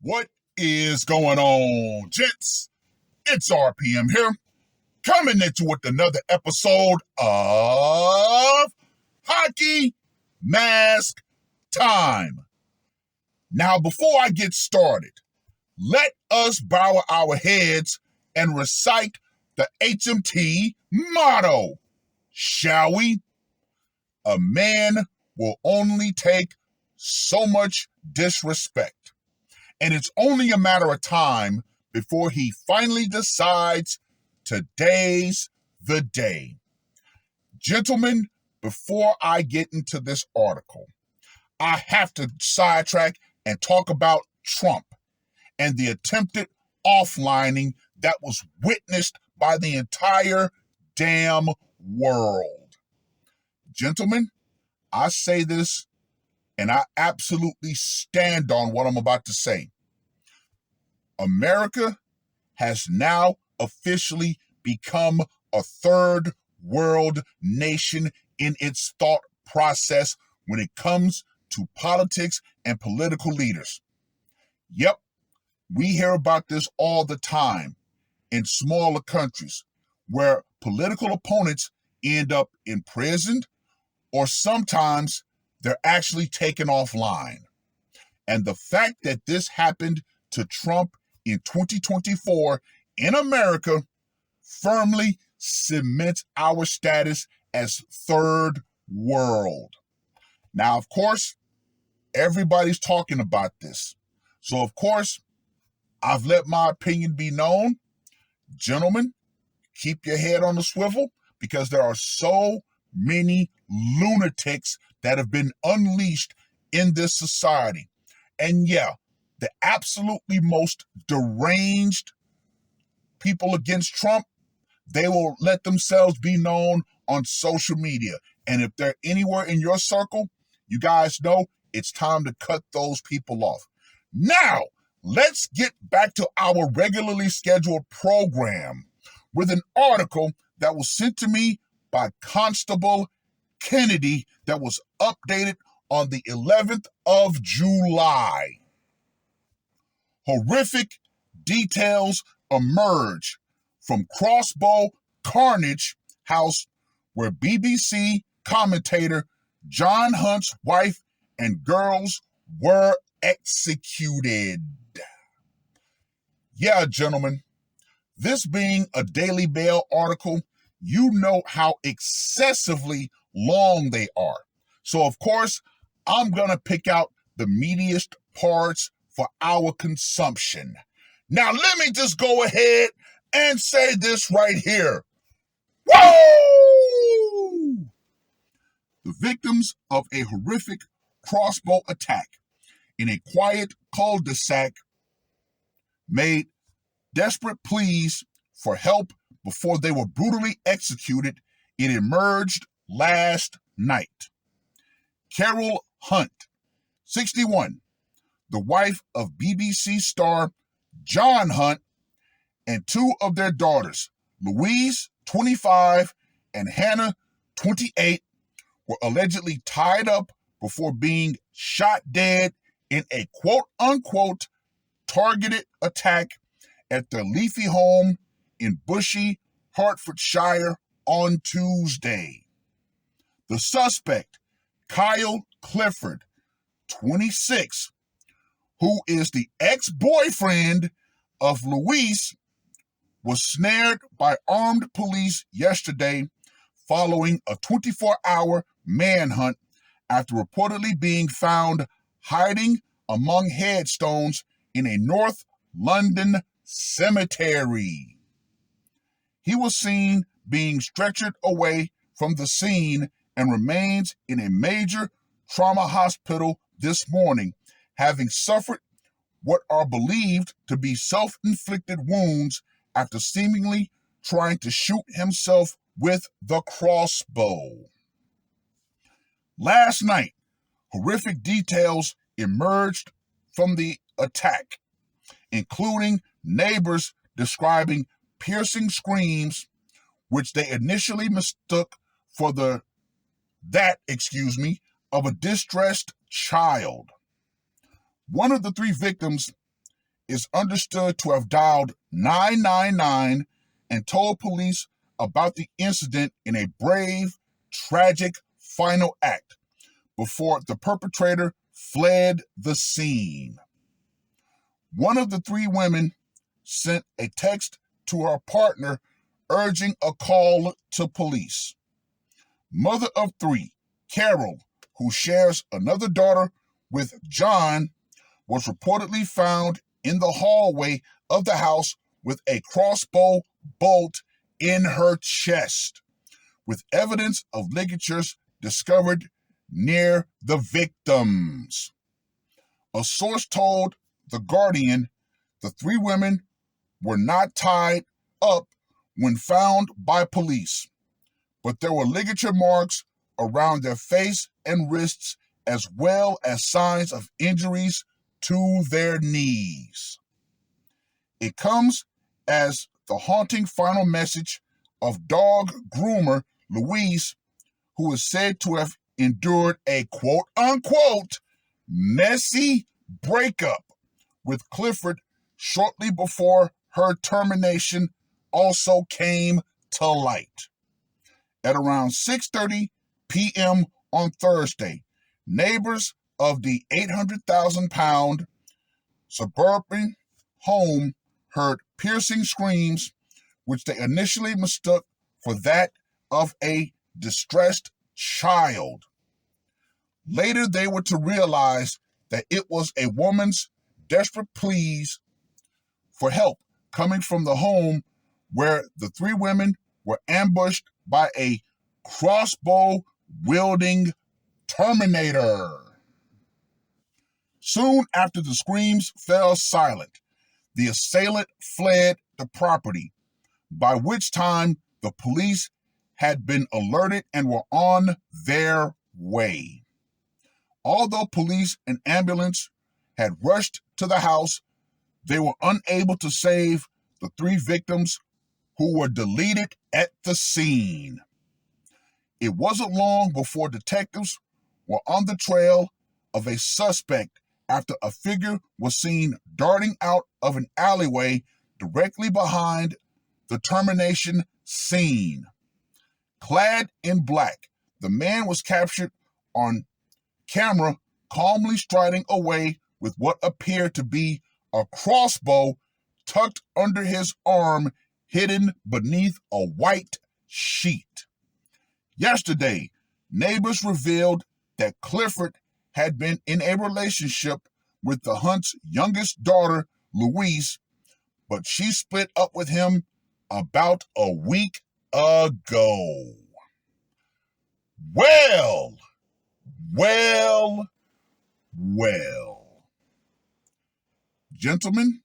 What is going on, gents? It's R.P.M. here, coming at you with another episode of Hockey Mask Time. Now, before I get started, let us bow our heads and recite the HMT motto, shall we? A man will only take so much disrespect, and it's only a matter of time before he finally decides today's the day. Gentlemen, before I get into this article, I have to sidetrack and talk about Trump and the attempted offlining that was witnessed by the entire damn world. Gentlemen, I say this and I absolutely stand on what I'm about to say. America has now officially become a third world nation in its thought process when it comes to politics and political leaders. Yep, we hear about this all the time in smaller countries where political opponents end up imprisoned or sometimes they're actually taken offline. And the fact that this happened to Trump in 2024 in America firmly cements our status as third world. Now, of course, everybody's talking about this. So, of course, I've let my opinion be known. Gentlemen, keep your head on the swivel because there are so many lunatics that have been unleashed in this society. And yeah, the absolutely most deranged people against Trump, they will let themselves be known on social media. And if they're anywhere in your circle, you guys know it's time to cut those people off. Now, let's get back to our regularly scheduled program with an article that was sent to me by Constable Kennedy that was updated on the 11th of July. Horrific details emerge from Crossbow Carnage house where BBC commentator John Hunt's wife and girls were executed. Yeah, gentlemen, this being a Daily Mail article, you know how excessively long they are. So, of course, I'm going to pick out the meatiest parts for our consumption. Now, let me just go ahead and say this right here. Woo! The victims of a horrific crossbow attack in a quiet cul-de-sac made desperate pleas for help before they were brutally executed. It emerged last night. Carol Hunt, 61, the wife of BBC star John Hunt, and two of their daughters, Louise, 25, and Hannah, 28, were allegedly tied up before being shot dead in a quote-unquote targeted attack at their leafy home in Bushy, Hertfordshire on Tuesday. The suspect, Kyle Clifford, 26, who is the ex-boyfriend of Louise, was snared by armed police yesterday following a 24-hour manhunt after reportedly being found hiding among headstones in a North London cemetery. He was seen being stretchered away from the scene and remains in a major trauma hospital this morning, having suffered what are believed to be self-inflicted wounds after seemingly trying to shoot himself with the crossbow. Last night, horrific details emerged from the attack, including neighbors describing piercing screams, which they initially mistook for that of a distressed child. One of the three victims is understood to have dialed 999 and told police about the incident in a brave, tragic final act before the perpetrator fled the scene. One of the three women sent a text to her partner urging a call to police. Mother of three, Carol, who shares another daughter with John, was reportedly found in the hallway of the house with a crossbow bolt in her chest, with evidence of ligatures discovered near the victims. A source told The Guardian the three women were not tied up when found by police, but there were ligature marks around their face and wrists, as well as signs of injuries to their knees. It comes as the haunting final message of dog groomer Louise, who is said to have endured a quote-unquote messy breakup with Clifford shortly before her termination, also came to light. At around 6:30 p.m. on Thursday, neighbors of the 800,000-pound suburban home heard piercing screams, which they initially mistook for that of a distressed child. Later, they were to realize that it was a woman's desperate pleas for help coming from the home where the three women were ambushed by a crossbow-wielding Terminator. Soon after the screams fell silent, the assailant fled the property, by which time the police had been alerted and were on their way. Although police and ambulance had rushed to the house, they were unable to save the three victims, who were deleted at the scene. It wasn't long before detectives were on the trail of a suspect after a figure was seen darting out of an alleyway directly behind the termination scene. Clad in black, the man was captured on camera calmly striding away with what appeared to be a crossbow tucked under his arm, hidden beneath a white sheet. Yesterday, neighbors revealed that Clifford had been in a relationship with the Hunt's youngest daughter, Louise, but she split up with him about a week ago. Well. Gentlemen,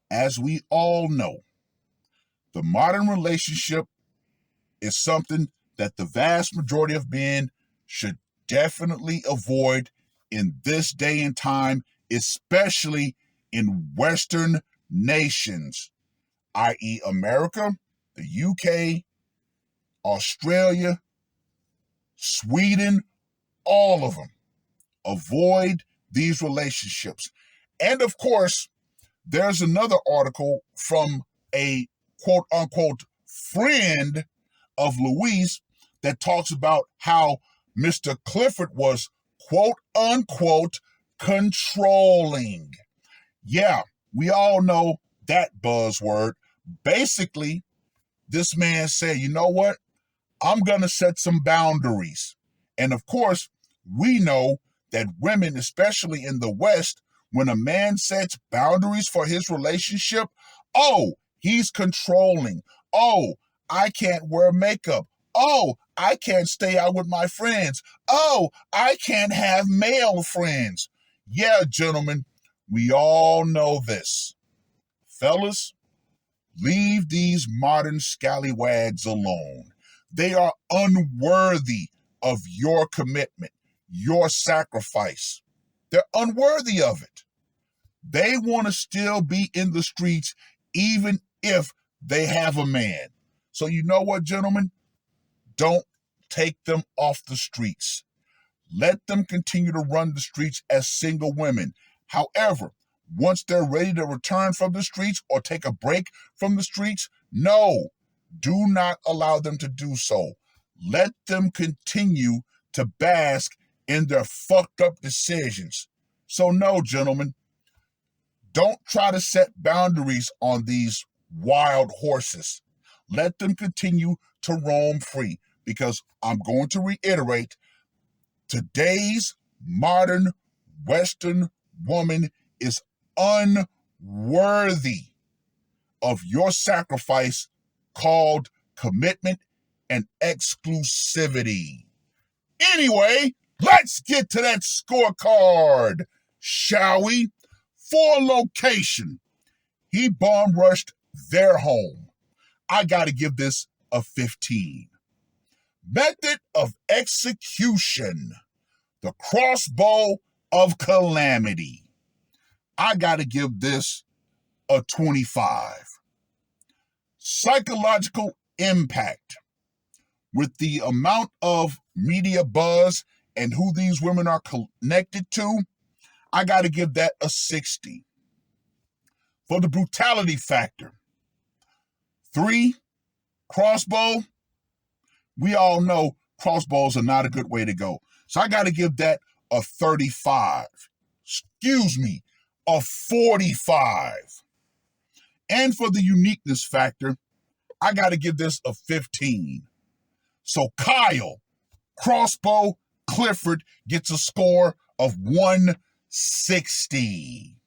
as we all know, the modern relationship is something that the vast majority of men should definitely avoid in this day and time, especially in Western nations, i.e. America, the UK, Australia, Sweden, all of them. Avoid these relationships. And of course, there's another article from a quote-unquote friend of Louise that talks about how Mr. Clifford was quote-unquote controlling. Yeah, we all know that buzzword. Basically, this man said, you know what? I'm going to set some boundaries. And of course, we know that women, especially in the West, when a man sets boundaries for his relationship, oh, he's controlling. Oh, I can't wear makeup. Oh, I can't stay out with my friends. Oh, I can't have male friends. Yeah, gentlemen, we all know this. Fellas, leave these modern scallywags alone. They are unworthy of your commitment, your sacrifice. They're unworthy of it. They want to still be in the streets even if they have a man. So you know what, gentlemen? Don't take them off the streets. Let them continue to run the streets as single women. However, once they're ready to return from the streets or take a break from the streets? No, do not allow them to do so. Let them continue to bask in their fucked up decisions. So no, gentlemen, don't try to set boundaries on these wild horses. Let them continue to roam free, because I'm going to reiterate, today's modern Western woman is unworthy of your sacrifice called commitment and exclusivity. Anyway, let's get to that scorecard, shall we? For location, he bomb rushed their home. I got to give this a 15. Method of execution, the crossbow of calamity. I got to give this a 25. Psychological impact, with the amount of media buzz and who these women are connected to, I got to give that a 60. For the brutality factor, 3, crossbow. We all know crossbows are not a good way to go. So I got to give that a 35. Excuse me, a 45. And for the uniqueness factor, I got to give this a 15. So Kyle, Crossbow, Clifford gets a score of 160.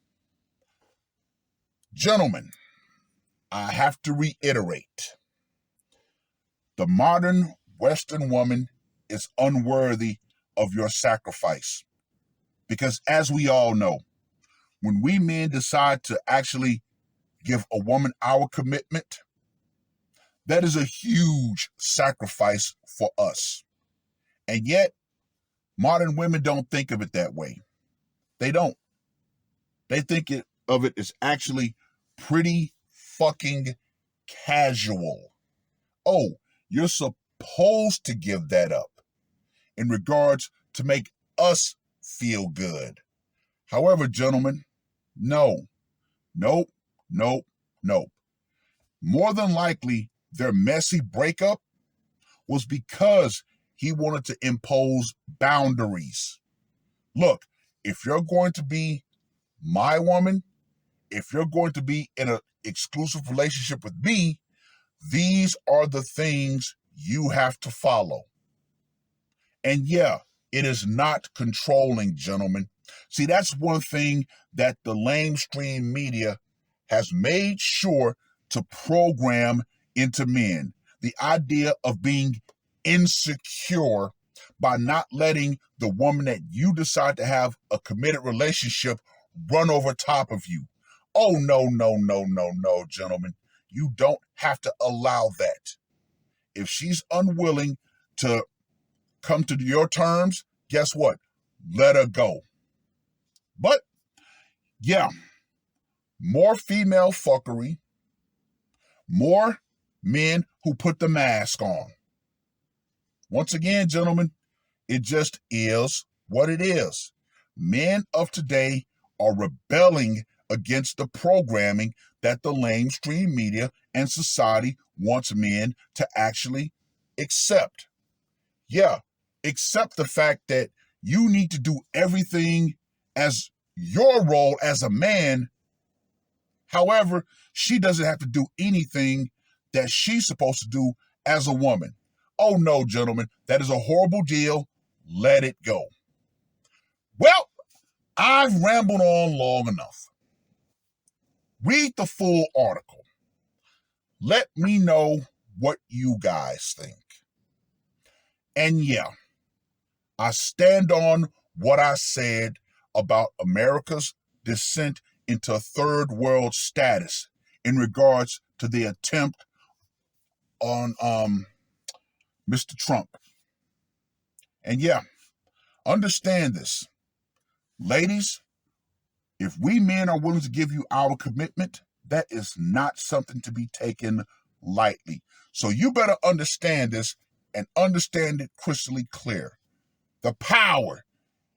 Gentlemen, I have to reiterate, the modern Western woman is unworthy of your sacrifice. Because as we all know, when we men decide to actually give a woman our commitment, that is a huge sacrifice for us. And yet, modern women don't think of it that way. They don't. They think of it as actually pretty fucking casual. Oh, you're supposed to give that up in regards to make us feel good. However, gentlemen, no. Nope. More than likely, their messy breakup was because he wanted to impose boundaries. Look, if you're going to be my woman, if you're going to be in an exclusive relationship with me, these are the things you have to follow. And yeah, it is not controlling, gentlemen. See, that's one thing that the lamestream media has made sure to program into men. The idea of being insecure by not letting the woman that you decide to have a committed relationship run over top of you. Oh, no, gentlemen. You don't have to allow that. If she's unwilling to come to your terms, guess what? Let her go. But, yeah, more female fuckery, more men who put the mask on. Once again, gentlemen, it just is what it is. Men of today are rebelling against the programming that the lamestream media and society wants men to actually accept. Yeah, accept the fact that you need to do everything as your role as a man. However, she doesn't have to do anything that she's supposed to do as a woman. Oh no, gentlemen, that is a horrible deal. Let it go. Well, I've rambled on long enough. Read the full article. Let me know what you guys think. And yeah, I stand on what I said about America's descent into third world status in regards to the attempt on Mr. Trump. And yeah, understand this. Ladies, if we men are willing to give you our commitment, that is not something to be taken lightly. So you better understand this and understand it crystal clear. The power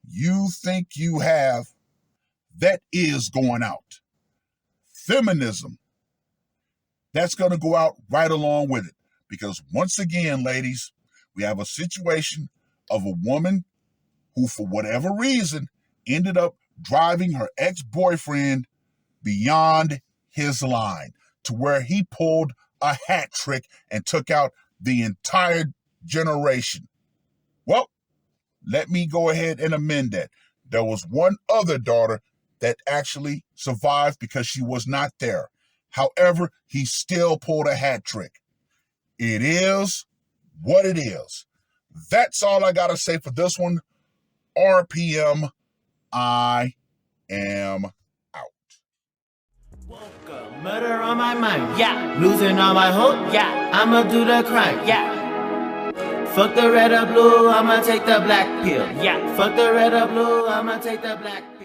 you think you have, that is going out. Feminism, that's going to go out right along with it. Because once again, ladies, we have a situation of a woman who, for whatever reason, ended up driving her ex-boyfriend beyond his line to where he pulled a hat trick and took out the entire generation. Well, let me go ahead and amend that. There was one other daughter that actually survived because she was not there. However, he still pulled a hat trick. It is what it is. That's all I got to say for this one. R.P.M. I am out. Woke up, murder on my mind, yeah. Losing all my hope, yeah. I'ma do the crime, yeah. Fuck the red or blue, I'ma take the black pill, yeah. Fuck the red or blue, I'ma take the black pill.